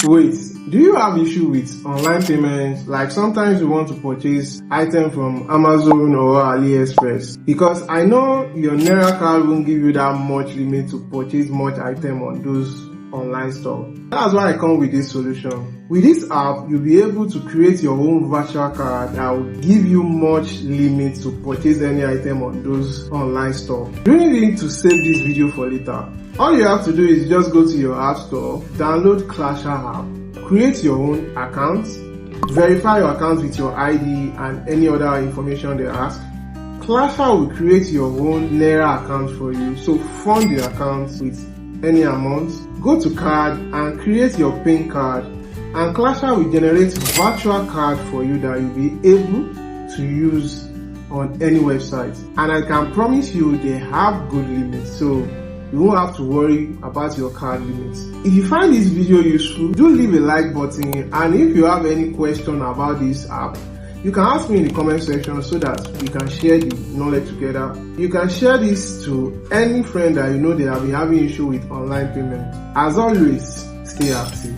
Wait, do you have issue with online payments? Like sometimes you want to purchase items from Amazon or Aliexpress, because I know your Naira card won't give you that much limit to purchase much item on those online store. That's why I come with this solution. With this app, you'll be able to create your own virtual card that will give you much limit to purchase any item on those online store. You don't need to save this video for later. All you have to do is just go to your app store, download Klasha app, create your own account, verify your account with your ID and any other information they ask. Klasha will create your own Naira account for you, so fund the account with any amount. Go to card and create your PIN card, and Klasha will generate virtual card for you that you'll be able to use on any website. And I can promise you they have good limits, so you won't have to worry about your card limits. If you find this video useful, do leave a like button, and if you have any question about this app, you can ask me in the comment section so that we can share the knowledge together. You can share this to any friend that you know they have been having issue with online payment. As always, stay active.